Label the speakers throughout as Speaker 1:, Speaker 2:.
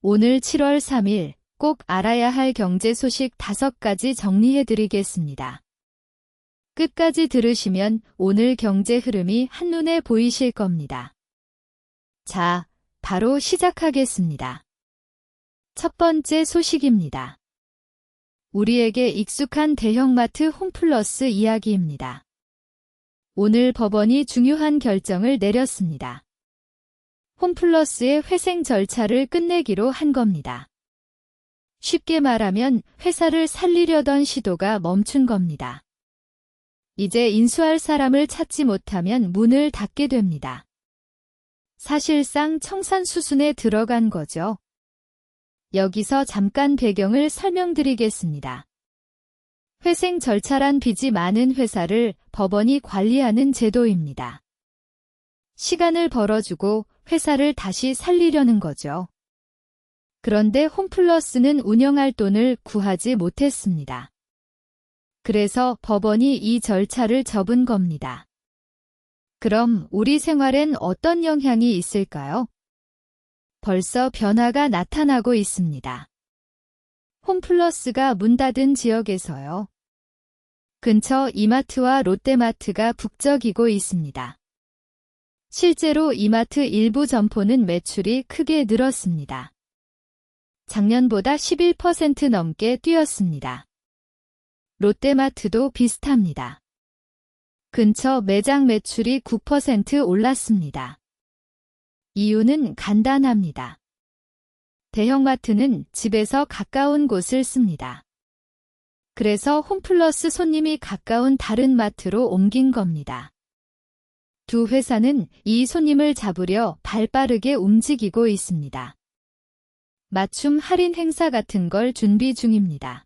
Speaker 1: 오늘 7월 3일 꼭 알아야 할 경제 소식 5가지 정리해드리겠습니다. 끝까지 들으시면 오늘 경제 흐름이 한눈에 보이실 겁니다. 자, 바로 시작하겠습니다. 첫 번째 소식입니다. 우리에게 익숙한 대형마트 홈플러스 이야기입니다. 오늘 법원이 중요한 결정을 내렸습니다. 홈플러스의 회생 절차를 끝내기로 한 겁니다. 쉽게 말하면 회사를 살리려던 시도가 멈춘 겁니다. 이제 인수할 사람을 찾지 못하면 문을 닫게 됩니다. 사실상 청산 수순에 들어간 거죠. 여기서 잠깐 배경을 설명드리겠습니다. 회생 절차란 빚이 많은 회사를 법원이 관리하는 제도입니다. 시간을 벌어주고 회사를 다시 살리려는 거죠. 그런데 홈플러스는 운영할 돈을 구하지 못했습니다. 그래서 법원이 이 절차를 접은 겁니다. 그럼 우리 생활엔 어떤 영향이 있을까요? 벌써 변화가 나타나고 있습니다. 홈플러스가 문 닫은 지역에서요. 근처 이마트와 롯데마트가 북적이고 있습니다. 실제로 이마트 일부 점포는 매출이 크게 늘었습니다. 작년보다 11% 넘게 뛰었습니다. 롯데마트도 비슷합니다. 근처 매장 매출이 9% 올랐습니다. 이유는 간단합니다. 대형마트는 집에서 가까운 곳을 씁니다. 그래서 홈플러스 손님이 가까운 다른 마트로 옮긴 겁니다. 두 회사는 이 손님을 잡으려 발빠르게 움직이고 있습니다. 맞춤 할인 행사 같은 걸 준비 중입니다.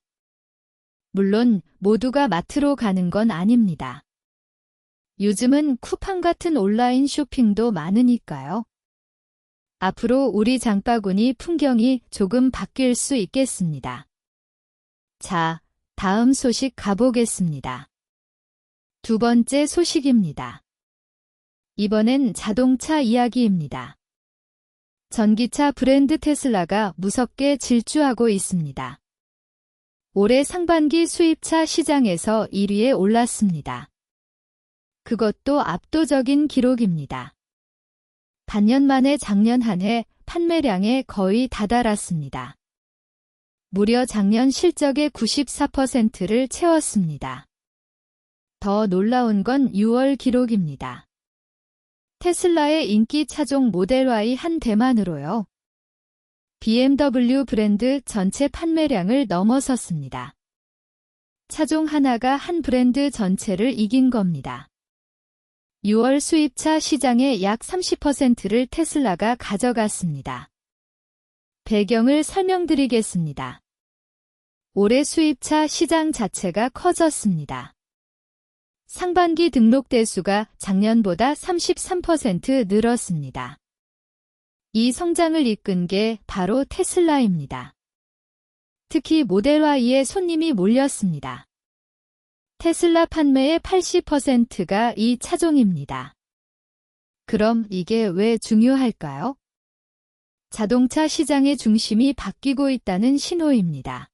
Speaker 1: 물론 모두가 마트로 가는 건 아닙니다. 요즘은 쿠팡 같은 온라인 쇼핑도 많으니까요. 앞으로 우리 장바구니 풍경이 조금 바뀔 수 있겠습니다. 자, 다음 소식 가보겠습니다. 두 번째 소식입니다. 이번엔 자동차 이야기입니다. 전기차 브랜드 테슬라가 무섭게 질주하고 있습니다. 올해 상반기 수입차 시장에서 1위에 올랐습니다. 그것도 압도적인 기록입니다. 반년 만에 작년 한 해 판매량에 거의 다다랐습니다. 무려 작년 실적의 94%를 채웠습니다. 더 놀라운 건 6월 기록입니다. 테슬라의 인기 차종 모델 Y 한 대만으로요. BMW 브랜드 전체 판매량을 넘어섰습니다. 차종 하나가 한 브랜드 전체를 이긴 겁니다. 6월 수입차 시장의 약 30%를 테슬라가 가져갔습니다. 배경을 설명드리겠습니다. 올해 수입차 시장 자체가 커졌습니다. 상반기 등록 대수가 작년보다 33% 늘었습니다. 이 성장을 이끈 게 바로 테슬라입니다. 특히 모델 Y에 손님이 몰렸습니다. 테슬라 판매의 80%가 이 차종입니다. 그럼 이게 왜 중요할까요? 자동차 시장의 중심이 바뀌고 있다는 신호입니다.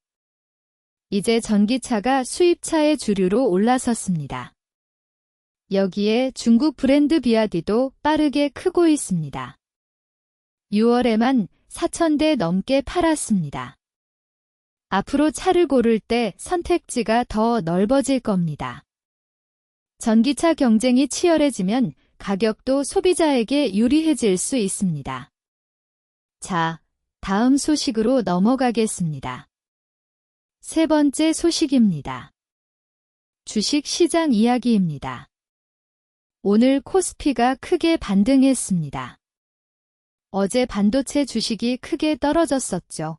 Speaker 1: 이제 전기차가 수입차의 주류로 올라섰습니다. 여기에 중국 브랜드 비아디도 빠르게 크고 있습니다. 6월에만 4,000대 넘게 팔았습니다. 앞으로 차를 고를 때 선택지가 더 넓어질 겁니다. 전기차 경쟁이 치열해지면 가격도 소비자에게 유리해질 수 있습니다. 자, 다음 소식으로 넘어가겠습니다. 세 번째 소식입니다. 주식 시장 이야기입니다. 오늘 코스피가 크게 반등했습니다. 어제 반도체 주식이 크게 떨어졌었죠.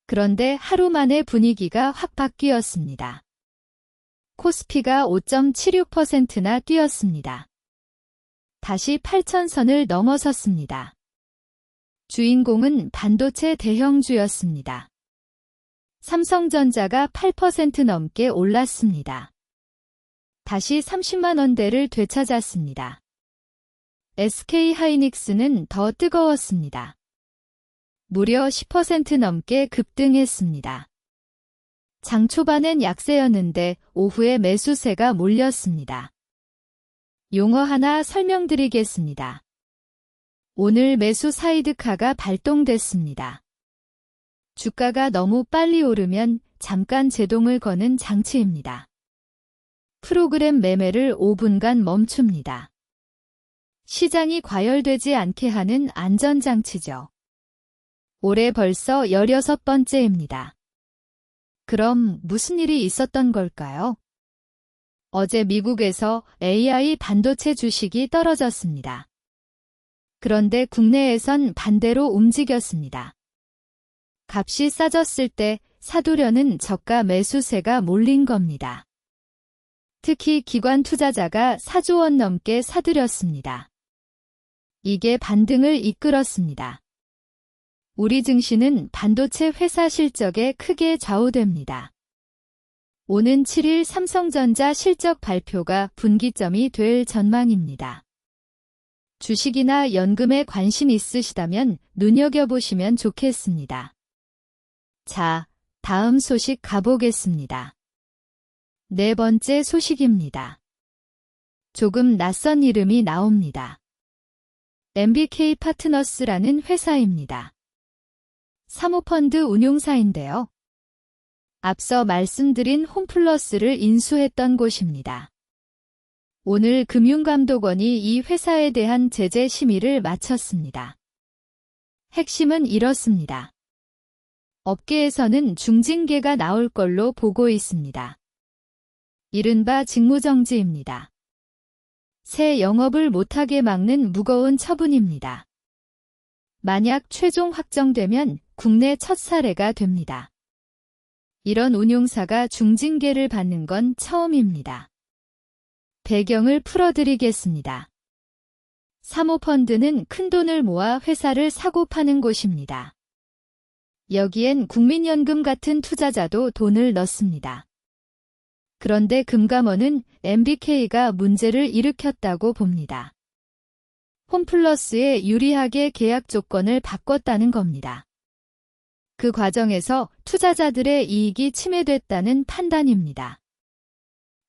Speaker 1: 그런데 하루 만에 분위기가 확 바뀌었습니다. 코스피가 5.76%나 뛰었습니다. 다시 8,000선을 넘어섰습니다. 주인공은 반도체 대형주였습니다. 삼성전자가 8% 넘게 올랐습니다. 다시 30만 원대를 되찾았습니다. SK 하이닉스는 더 뜨거웠습니다. 무려 10% 넘게 급등했습니다. 장 초반엔 약세였는데 오후에 매수세가 몰렸습니다. 용어 하나 설명드리겠습니다. 오늘 매수 사이드카가 발동됐습니다. 주가가 너무 빨리 오르면 잠깐 제동을 거는 장치입니다. 프로그램 매매를 5분간 멈춥니다. 시장이 과열되지 않게 하는 안전장치죠. 올해 벌써 16번째입니다. 그럼 무슨 일이 있었던 걸까요? 어제 미국에서 AI 반도체 주식이 떨어졌습니다. 그런데 국내에선 반대로 움직였습니다. 값이 싸졌을 때 사두려는 저가 매수세가 몰린 겁니다. 특히 기관 투자자가 4조 원 넘게 사들였습니다. 이게 반등을 이끌었습니다. 우리 증시는 반도체 회사 실적에 크게 좌우됩니다. 오는 7일 삼성전자 실적 발표가 분기점이 될 전망입니다. 주식이나 연금에 관심 있으시다면 눈여겨보시면 좋겠습니다. 자, 다음 소식 가보겠습니다. 네 번째 소식입니다. 조금 낯선 이름이 나옵니다. MBK 파트너스라는 회사입니다. 사모펀드 운용사인데요. 앞서 말씀드린 홈플러스를 인수했던 곳입니다. 오늘 금융감독원이 이 회사에 대한 제재 심의를 마쳤습니다. 핵심은 이렇습니다. 업계에서는 중징계가 나올 걸로 보고 있습니다. 이른바 직무정지입니다. 새 영업을 못하게 막는 무거운 처분입니다. 만약 최종 확정되면 국내 첫 사례가 됩니다. 이런 운용사가 중징계를 받는 건 처음입니다. 배경을 풀어드리겠습니다. 사모펀드는 큰돈을 모아 회사를 사고 파는 곳입니다. 여기엔 국민연금 같은 투자자도 돈을 넣습니다. 그런데 금감원은 MBK가 문제를 일으켰다고 봅니다. 홈플러스에 유리하게 계약 조건을 바꿨다는 겁니다. 그 과정에서 투자자들의 이익이 침해됐다는 판단입니다.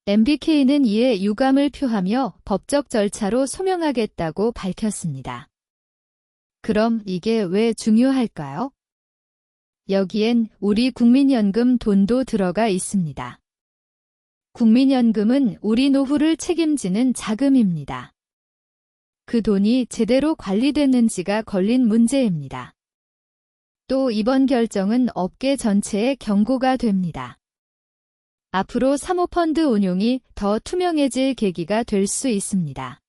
Speaker 1: MBK는 이에 유감을 표하며 법적 절차로 소명하겠다고 밝혔습니다. 그럼 이게 왜 중요할까요? 여기엔 우리 국민연금 돈도 들어가 있습니다. 국민연금은 우리 노후를 책임지는 자금입니다. 그 돈이 제대로 관리됐는지가 걸린 문제입니다. 또 이번 결정은 업계 전체에 경고가 됩니다. 앞으로 사모펀드 운용이 더 투명해질 계기가 될 수 있습니다.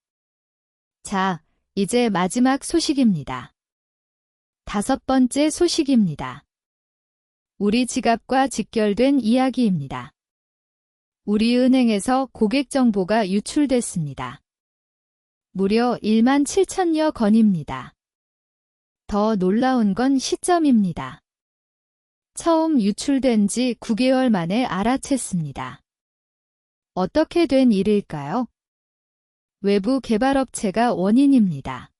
Speaker 1: 자, 이제 마지막 소식입니다. 다섯 번째 소식입니다. 우리 지갑과 직결된 이야기입니다. 우리은행에서 고객 정보가 유출됐습니다. 무려 1만 7천여 건입니다. 더 놀라운 건 시점입니다. 처음 유출된 지 9개월 만에 알아챘습니다. 어떻게 된 일일까요? 외부 개발업체가 원인입니다.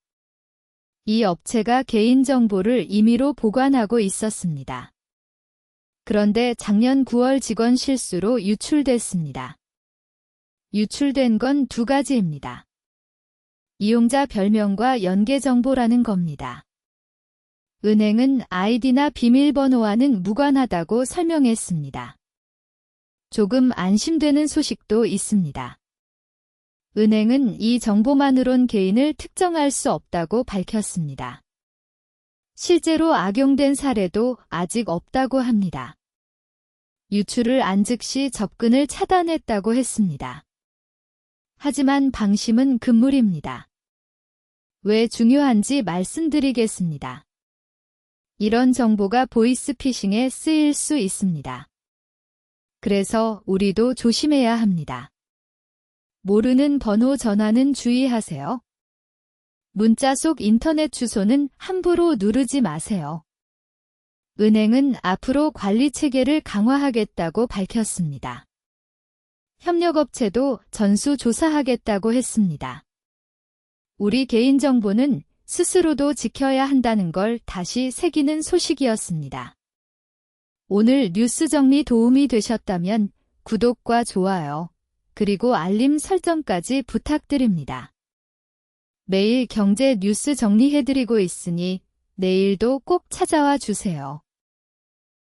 Speaker 1: 이 업체가 개인정보를 임의로 보관하고 있었습니다. 그런데 작년 9월 직원 실수로 유출됐습니다. 유출된 건 두 가지입니다. 이용자 별명과 연계 정보라는 겁니다. 은행은 아이디나 비밀번호와는 무관하다고 설명했습니다. 조금 안심되는 소식도 있습니다. 은행은 이 정보만으론 개인을 특정할 수 없다고 밝혔습니다. 실제로 악용된 사례도 아직 없다고 합니다. 유출을 안 즉시 접근을 차단했다고 했습니다. 하지만 방심은 금물입니다. 왜 중요한지 말씀드리겠습니다. 이런 정보가 보이스피싱에 쓰일 수 있습니다. 그래서 우리도 조심해야 합니다. 모르는 번호 전화는 주의하세요. 문자 속 인터넷 주소는 함부로 누르지 마세요. 은행은 앞으로 관리 체계를 강화하겠다고 밝혔습니다. 협력업체도 전수조사하겠다고 했습니다. 우리 개인정보는 스스로도 지켜야 한다는 걸 다시 새기는 소식이었습니다. 오늘 뉴스 정리 도움이 되셨다면 구독과 좋아요, 그리고 알림 설정까지 부탁드립니다. 매일 경제 뉴스 정리해드리고 있으니 내일도 꼭 찾아와 주세요.